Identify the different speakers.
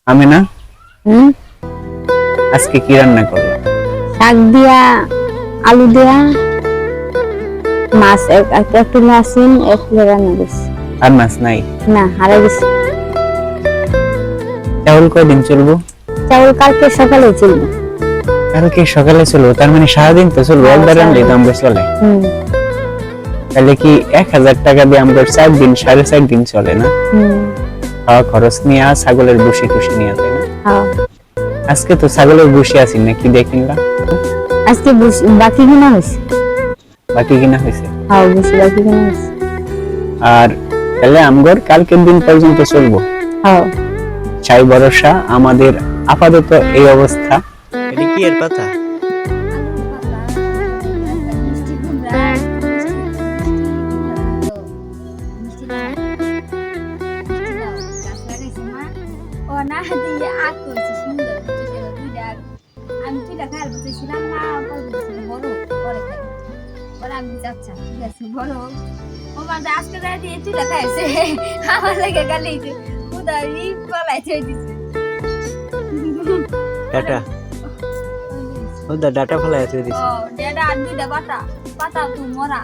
Speaker 1: আমি না
Speaker 2: হুম
Speaker 1: আজকে কি রান্না করলাম?
Speaker 2: শাক দিয়া আলু দিয়া মাছ একটা কিলো আসিন এক কিলো রান্না করছি।
Speaker 1: আর মাছ নাই?
Speaker 2: না হারা গেছে।
Speaker 1: চাউল কয়দিন চলবো?
Speaker 2: চাউল কালকে সকালে চলবে।
Speaker 1: কালকে সকালে চলবো, তার মানে সারাদিন তো চলবো,
Speaker 2: হ্যাঁ,
Speaker 1: একবার রান্নাই তো
Speaker 2: সারাদিন।
Speaker 1: আমরা চলে।
Speaker 2: হুম
Speaker 1: তাহলে কি 1000 টাকা দিয়ে আমরা 4 দিন 4.5 দিন চলে না?
Speaker 2: হুম
Speaker 1: খাওয়া খরচ নিয়ে ছাগলের ভুসি টুসি নিয়ে, তাই না?
Speaker 2: হ্যাঁ।
Speaker 1: আজকে তো ছাগলের ভুসি আসি না, কি দিয়ে কিনলাম?
Speaker 2: আজকে বাকি কিনা হয়েছে।
Speaker 1: বাকি কিনা হয়েছে।
Speaker 2: হ্যাঁ বেশি বাকি কিনা হয়েছে।
Speaker 1: আর তাহলে আমগর কালকের দিন পর্যন্ত চলবো।
Speaker 2: হ্যাঁ
Speaker 1: চাই ভরসা আমাদের আপাতত এই অবস্থা। এটা কি এর পাতা?
Speaker 3: আমি তুইটা খাই বলতেছিলাম না বড় পরে খাই পরে আমি আচ্ছা ঠিক আছে বড় ও মানে আজকে যাই দিয়ে তুইটা খাইছে আমার লেগে গালি উদারি পালাই থই দিছে
Speaker 1: ডাটা ওদা ডাটা ফলাই আছে দিছি।
Speaker 3: ও ডেডা আর দুইটা পাতা পাতা তো মরা